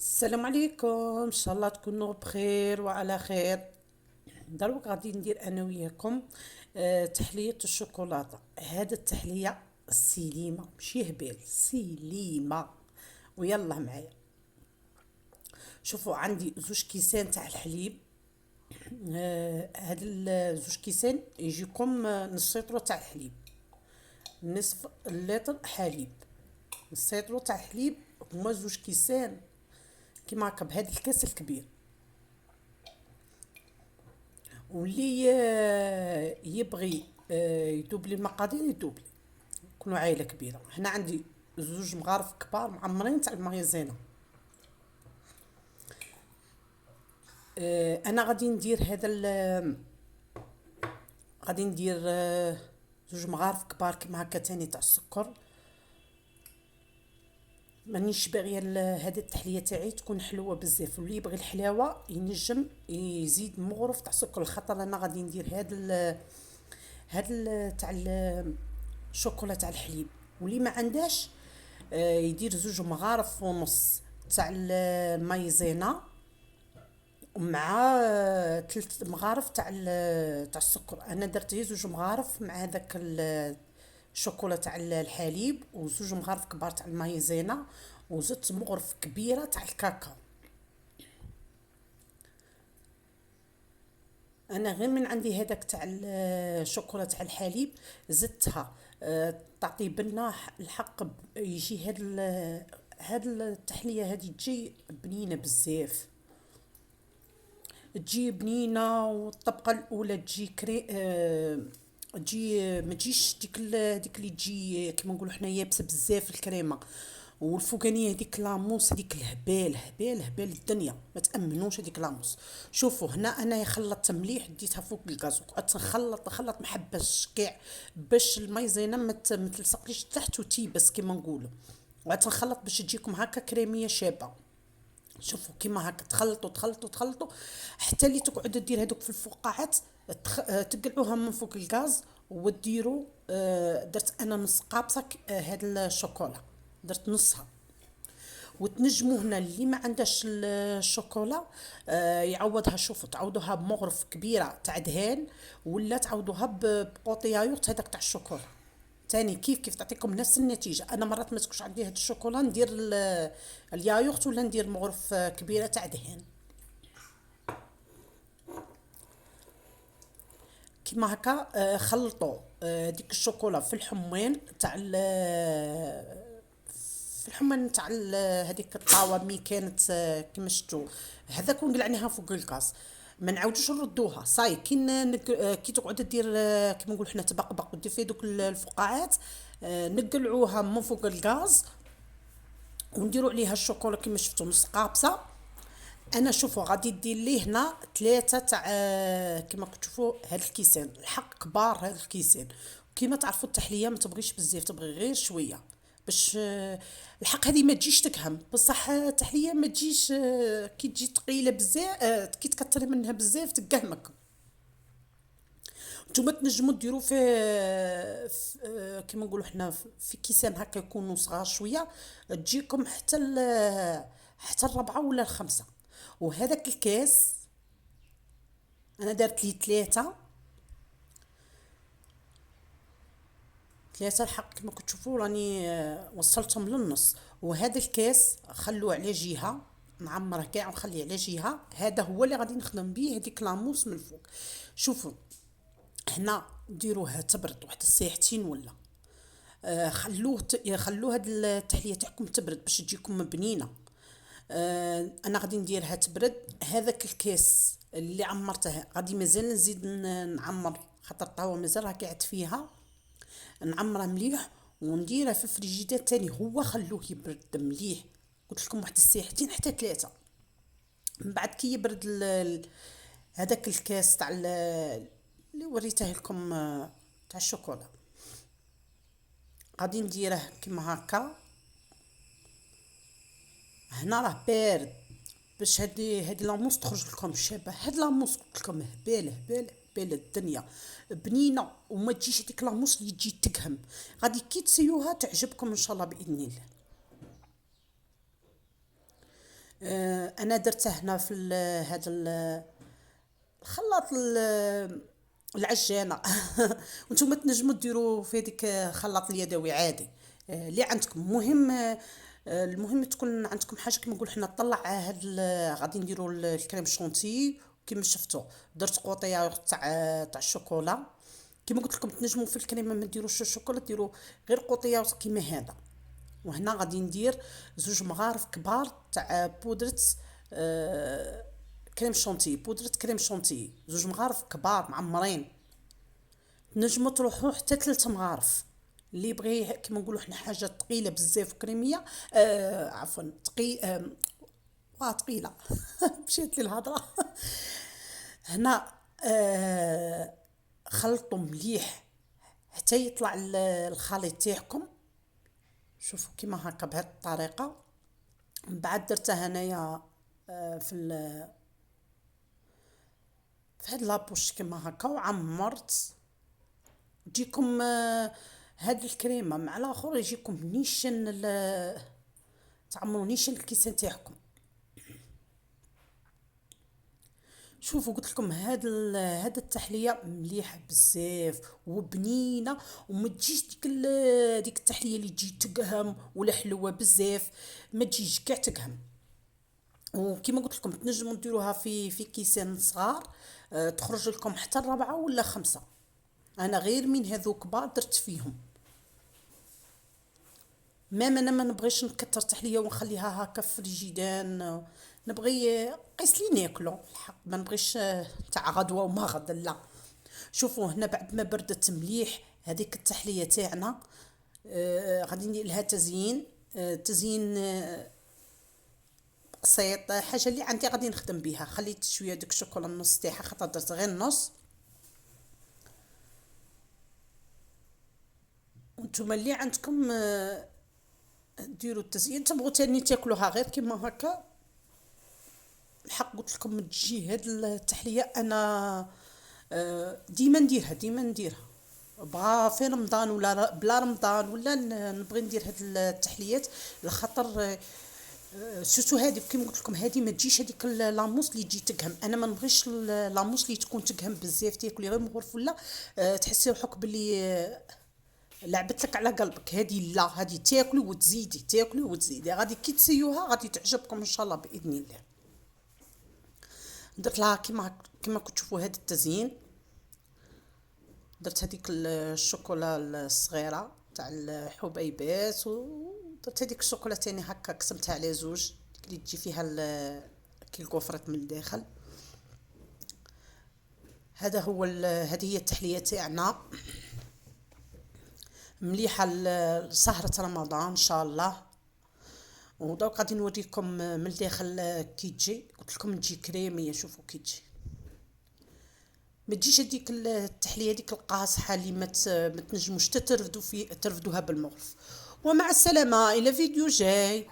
السلام عليكم، ان شاء الله تكونوا بخير وعلى خير. دروك غادي ندير انا وياكم تحلية الشوكولاتة. هذا التحلية سليمة ماشي هبال، سليمة. ويلا معايا. شوفوا، عندي زوج كيسان تاع الحليب. هاد زوج كيسان يجيكم نص لتر تاع الحليب، نصف لتر حليب، نص لتر تاع الحليب. هما زوج كيسان كيما هكا بهاد الكاس الكبير. واللي يبغي يدوبلي المقادير يدوبلي. كونوا عائله كبيره. هنا عندي زوج مغارف كبار معمرين تاع المايزينا. انا غادي ندير غادي ندير زوج مغارف كبار كيما هكا تاني تاع السكر. مانيش باغيه هذه التحليه تاعي تكون حلوه بزاف، واللي يبغي الحلاوه ينجم يزيد مغرف تاع سكر، خاطر انا غادي ندير تاع الشوكولا تاع الحليب. واللي ما عندهاش يدير زوج مغارف ونص تاع المايزينا، ومع 3 مغارف تاع السكر. انا درت غير زوج مغارف مع هذاك الشوكولا تاع الحليب، وزوج مغارف كبار تاع المايزينا، وزدت مغرف كبيره تاع الكاكاو. انا غير من عندي هذاك تاع الشوكولا تاع الحليب زدتها. تعطي بنه الحق يجي هاد التحليه هذه تجي بنينه بزاف، تجي بنينه. والطبقه الاولى تجي كري تجي ما تجيش ديك اللي تجي كيما نقولوا حنا يابسه بزاف الكريمه. والفوقانيه هذيك لاموس، هذيك الهبال هبال هبال الدنيا، ما تامنوش هذيك لاموس. شوفوا هنا انا خلطت مليح، ديتها فوق الغاز وقعدت نخلط ما حبش كاع باش المايزينا ما تلصقليش تحت وتيبس كيما نقولوا. وقعدت نخلط باش تجيكم هكا كريميه شابه. شوفوا كيما هكا تخلطوا حتى اللي تقعدوا دير هذوك في الفقاعات تقلعوها من فوق الغاز وديروا. درت انا نص قابصه هاد الشوكولا، درت نصها. وتنجموا هنا اللي ما عندهاش الشوكولا يعوضها. شوفوا تعوضوها بمغرف كبيره تاع دهان، ولا تعوضوها بقوطي يايورت هذاك تاع الشوكولا. تاني كيف تعطيكم نفس النتيجه. انا مرات ما تكونش عندي هاد الشوكولا ندير اليايورت، ولا ندير مغرف كبيره تاع دهان كيما هكا. خلطوا ديك الشوكولا في الحموين تاع في الحمان تاع هذيك الطاوه مي كانت كيما شفتوا. هذاك ونقلعناها فوق الكاس، ما نعاودوش نردوها. صاي كي تقعد دير كيما نقول حنا تبقبق ودير في دوك الفقاعات. نقلعوها من فوق الغاز ونديروا عليها الشوكولا كيما شفتوا نص قابصه. انا شوفوا غادي دير ليه هنا 3 تاع كيما تشوفوا هاد الكيسان الحق كبار. هاد الكيسان كيما تعرفوا التحليه ما تبغيش بزاف، تبغي غير شويه باش الحق هذه ما تجيش تكهم. بصح التحليه ما تجيش كي تجي ثقيله بزاف، كي تكثر منها بزاف تقهمك. نتوما تنجموا ديروا كيما نقولوا حنا في كيسان هكا يكونوا صغار شويه، تجيكم حتى الربعه ولا الخمسه. وهذاك الكاس انا دارت لي 3 الحق كما كتشوفوا راني وصلتهم للنص. وهذا الكاس خلوه على جهه، نعمره كاع ونخليه على جهه. هذا هو اللي غادي نخدم به هذيك لاموس من فوق. شوفوا هنا ديروها تبرد واحد الساعتين ولا خلوه هاد التحليه تاعكم تبرد باش تجيكم بنينه. انا غادي نديرها تبرد. هذاك الكاس اللي عمرته غادي مازال نزيد نعمر، خاطر الطاوه مازال راه قاعد فيها. نعمره مليح ونديره في الفريجيدير تاني. هو خلوه يبرد مليح، قلت لكم واحد الساعتين حتى 3. من بعد كي يبرد هذاك الكاس تاع اللي وريته لكم تاع الشوكولا، غادي نديره كيما هكا. هنا راه بارد باش هادي لاموس تخرج لكم شابه. هاد لاموس قلت لكم هبال الدنيا بنينه، وما تجيش هذيك لاموس اللي تجي تقهم. غادي كي تسيوها تعجبكم ان شاء الله باذن الله. انا درته هنا في هذا الخلاط العجانه. وانتم تنجموا ديروا في هذيك خلاط اليدوي عادي، اللي عندكم. مهم المهم تكون عندكم حاجه كيما نقول حنا نطلع هاد غادي نديروا الكريم شونتي. كيما شفتوا درت قوطيه تاع الشوكولا. كيما قلت لكم تنجموا في الكريمه ما ديروش الشوكولا، ديروا غير قوطيه كيما هذا. وهنا غادي ندير 2 مغارف كبار تاع بودرة كريم شونتي. بودرة كريم شونتي 2 مغارف كبار معمرين. نجموا تروحوا حتى 3 مغارف. اللي يبغي كيما نقولوا حنا حاجه ثقيله بزاف وكريميه، عفوا ثقيله. مشيت لي الهضره. هنا خلطوا مليح حتى يطلع الخليط تاعكم. شوفوا كيما هكا بهذه الطريقه. من بعد درتها هنايا في هاد لابوش كيما هكا وعمرت. تجيكم هاد الكريمه مع الاخر يجيكم نيشان تعمروا نيشان الكيسان تاعكم. شوفوا قلت لكم هاد التحليه مليحه بزاف وبنينه، وما تجيش ديك التحليه اللي تجي تقهم ولا حلوه بزاف، ما تجيش كاع تقهم. وكما قلت لكم تنجموا ديروها في كيسان صغار، تخرج لكم حتى 4 ولا 5. انا غير من هذو كبار درت فيهم. انا ما نبغيش نكتر تحليه ونخليها هكا في الجيدان. نبغي قيس لي ناكلو الحق، ما نبغيش تاع غدوه وما غدا لا. شوفوا هنا بعد ما بردت مليح هذيك التحليه تاعنا، غادي ندير لها تزيين. تزيين بسيط، حاجه اللي عندي غادي نخدم بها. خليت شويه ديك الشوكولا النص تاعها، خاطر درت غير النص. وانتم اللي عندكم ديروا التزيين. تبغوا تاني تاكلوها غير كيما هكا. الحق قلت لكم تجي هاد التحليه انا ديما نديرها بغا في رمضان ولا بلا رمضان، ولا نبغي ندير هاد التحليات لخاطر سوسو هادي كيما قلت لكم. هادي ما تجيش هذيك لاموس اللي تجي تقهم. انا ما نبغيش لاموس اللي تكون تقهم بزاف تاكلي غير مغرف، ولا تحسي روحك باللي لعبت لك على قلبك. هذه لا، هذه تاكلي وتزيدي تاكلي وتزيدي، غادي كي تسيوها غادي تعجبكم ان شاء الله باذن الله. درت لها كيما كنت تشوفوا هذا التزيين. درت هذيك الشوكولا الصغيره تاع الحبيبات، ودرت هذيك الشوكولا تاني هكا قسمتها على 2، ديك اللي تجي فيها كي الكفرت من الداخل. هذه هي التحليه تاعنا مليحه لسهره رمضان ان شاء الله. ودوك غادي نوريكم من الداخل كي تجي. قلت لكم تجي كريميه. شوفوا كي تجي، ما تجيش هذيك التحليه هذيك القاصحه اللي ما تنجموش ترفدوها بالمغرف. ومع السلامه الى فيديو جاي.